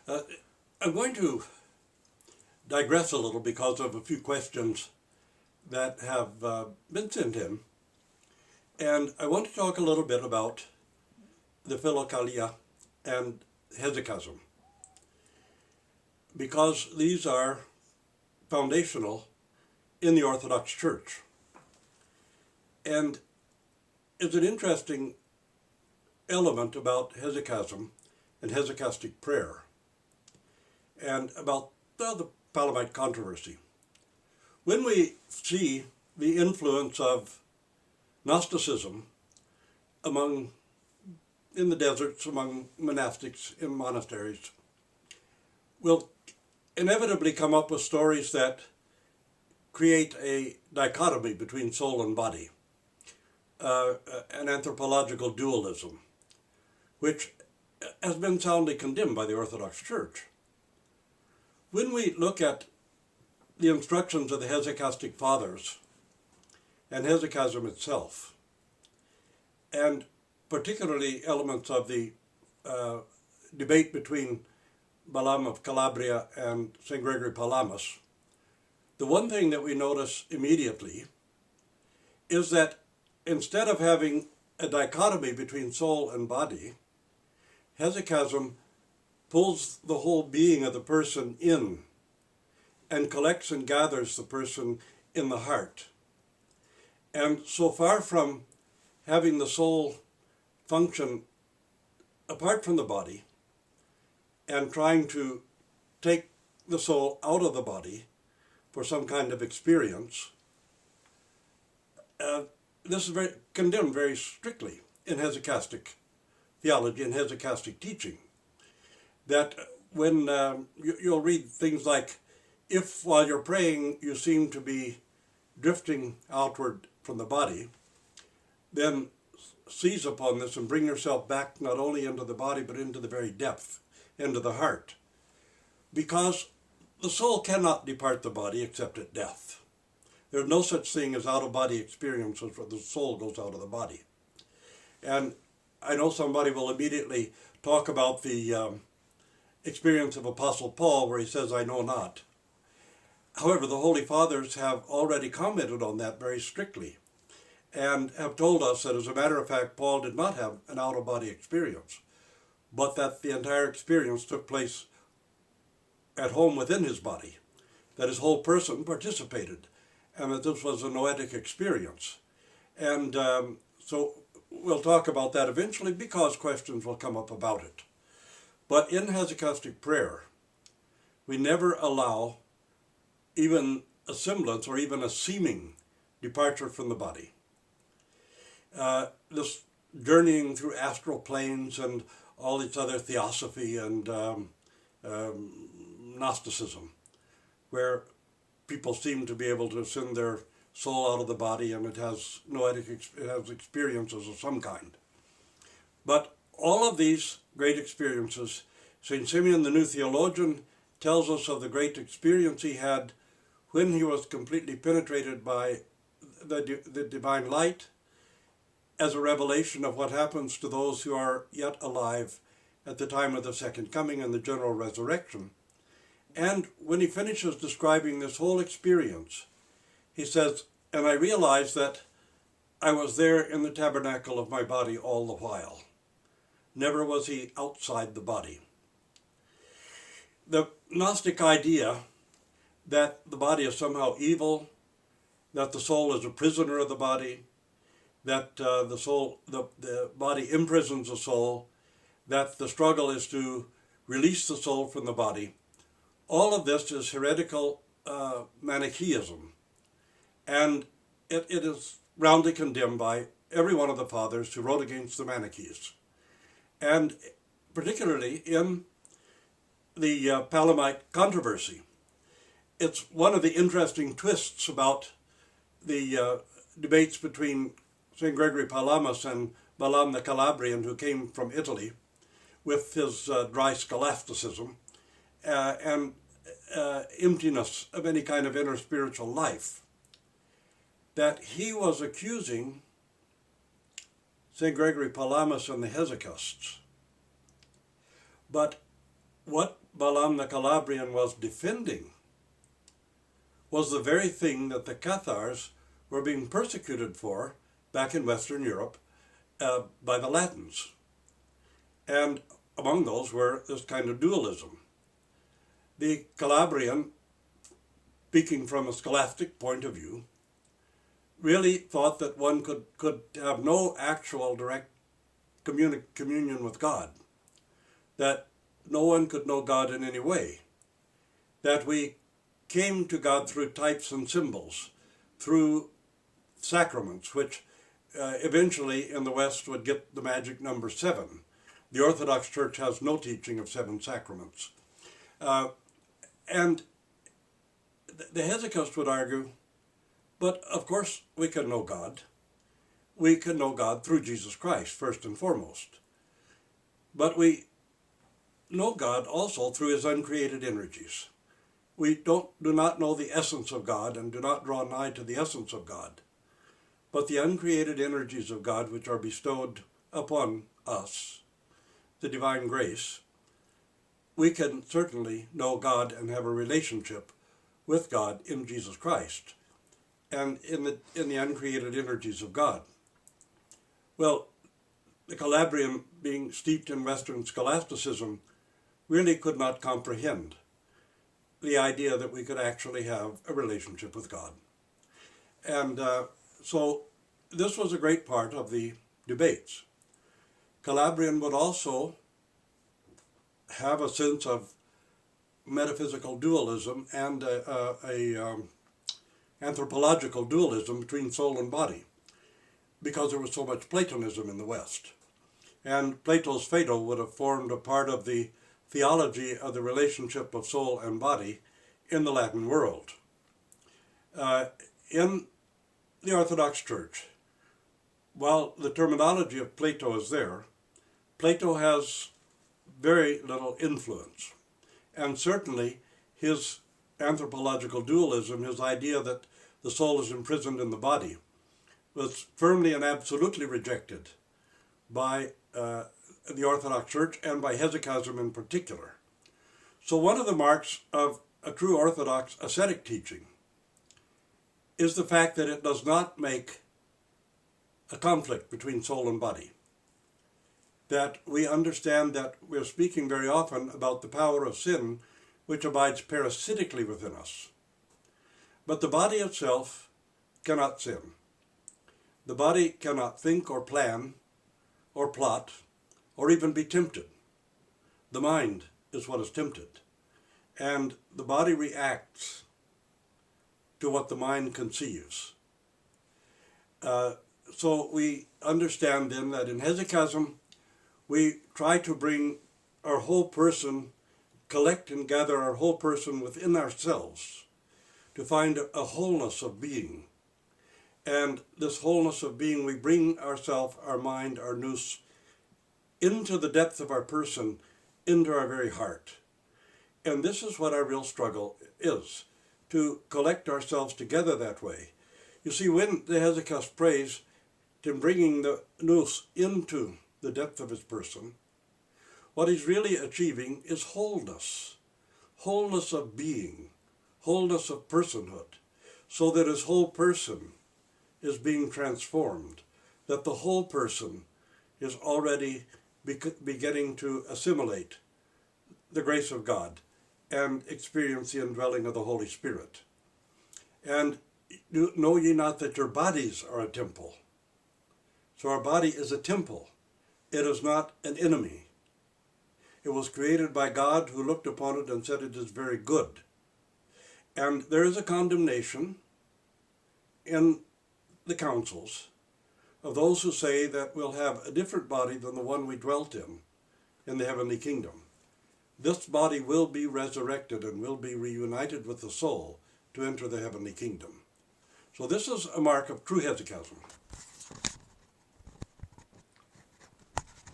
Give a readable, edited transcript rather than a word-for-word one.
Uh, I'm going to digress a little because of a few questions that have been sent in. And I want to talk a little bit about the Philokalia and Hesychasm, because these are foundational in the Orthodox Church. And it's an interesting element about Hesychasm and Hesychastic prayer and about the Palamite controversy. When we see the influence of Gnosticism in the deserts, among monastics in monasteries, we'll inevitably come up with stories that create a dichotomy between soul and body, an anthropological dualism, which has been soundly condemned by the Orthodox Church. When we look at the instructions of the Hesychastic Fathers and Hesychasm itself, and particularly elements of the debate between Balaam of Calabria and St. Gregory Palamas, the one thing that we notice immediately is that instead of having a dichotomy between soul and body, Hesychasm pulls the whole being of the person in and collects and gathers the person in the heart. And so far from having the soul function apart from the body and trying to take the soul out of the body for some kind of experience, this is condemned very strictly in Hesychastic theology and Hesychastic teaching. That when you'll read things like, if while you're praying you seem to be drifting outward from the body, then seize upon this and bring yourself back not only into the body but into the very depth, into the heart. Because the soul cannot depart the body except at death. There's no such thing as out-of-body experiences where the soul goes out of the body. And I know somebody will immediately talk about the experience of Apostle Paul where he says, I know not. However, the Holy Fathers have already commented on that very strictly and have told us that, as a matter of fact, Paul did not have an out-of-body experience, but that the entire experience took place at home within his body, that his whole person participated, and that this was a noetic experience. And so we'll talk about that eventually because questions will come up about it. But in Hesychastic prayer, we never allow even a semblance or even a seeming departure from the body. This journeying through astral planes and all its other theosophy and Gnosticism, where people seem to be able to send their soul out of the body and it has experiences of some kind. But all of these great experiences, St. Simeon the New Theologian tells us of the great experience he had when he was completely penetrated by the divine light as a revelation of what happens to those who are yet alive at the time of the second coming and the general resurrection. And when he finishes describing this whole experience, he says, and I realized that I was there in the tabernacle of my body all the while. Never was he outside the body. The Gnostic idea that the body is somehow evil, that the soul is a prisoner of the body, that the body imprisons the soul, that the struggle is to release the soul from the body, all of this is heretical Manichaeism. And it is roundly condemned by every one of the fathers who wrote against the Manichaeans. And particularly in the Palamite controversy. It's one of the interesting twists about the debates between St. Gregory Palamas and Balaam the Calabrian, who came from Italy with his dry scholasticism and emptiness of any kind of inner spiritual life, that he was accusing St. Gregory Palamas and the Hesychasts. But what Balaam the Calabrian was defending was the very thing that the Cathars were being persecuted for back in Western Europe by the Latins. And among those were this kind of dualism. The Calabrian, speaking from a scholastic point of view, really thought that one could have no actual direct communion with God, that no one could know God in any way, that we came to God through types and symbols, through sacraments, which eventually in the West would get the magic number 7. The Orthodox Church has no teaching of 7 sacraments. And the Hesychast would argue, but of course we can know God. We can know God through Jesus Christ, first and foremost. But we know God also through his uncreated energies. We do not know the essence of God and do not draw nigh to the essence of God. But the uncreated energies of God which are bestowed upon us, the divine grace, we can certainly know God and have a relationship with God in Jesus Christ and in the uncreated energies of God. Well, the Calabrian, being steeped in Western scholasticism, really could not comprehend the idea that we could actually have a relationship with God. And so this was a great part of the debates. Calabrian would also have a sense of metaphysical dualism and anthropological dualism between soul and body, because there was so much Platonism in the West. And Plato's Phaedo would have formed a part of the theology of the relationship of soul and body in the Latin world. In the Orthodox Church, while the terminology of Plato is there, Plato has very little influence. And certainly his anthropological dualism, his idea that the soul is imprisoned in the body, was firmly and absolutely rejected by the Orthodox Church and by Hesychasm in particular. So one of the marks of a true Orthodox ascetic teaching is the fact that it does not make a conflict between soul and body. That we understand that we're speaking very often about the power of sin which abides parasitically within us. But the body itself cannot sin. The body cannot think or plan or plot or even be tempted. The mind is what is tempted. And the body reacts to what the mind conceives. So we understand then that in Hesychasm, we try to bring our whole person, collect and gather our whole person within ourselves to find a wholeness of being. And this wholeness of being, we bring ourself, our mind, our nous, into the depth of our person, into our very heart. And this is what our real struggle is, to collect ourselves together that way. You see, when the Hesychast prays to bringing the nous into the depth of his person, what he's really achieving is wholeness, wholeness of being, wholeness of personhood, so that his whole person is being transformed, that the whole person is already beginning to assimilate the grace of God and experience the indwelling of the Holy Spirit. And know ye not that your bodies are a temple? So our body is a temple. It is not an enemy. It was created by God, who looked upon it and said it is very good. And there is a condemnation in the councils of those who say that we'll have a different body than the one we dwelt in the heavenly kingdom. This body will be resurrected and will be reunited with the soul to enter the heavenly kingdom. So this is a mark of true hesychasm.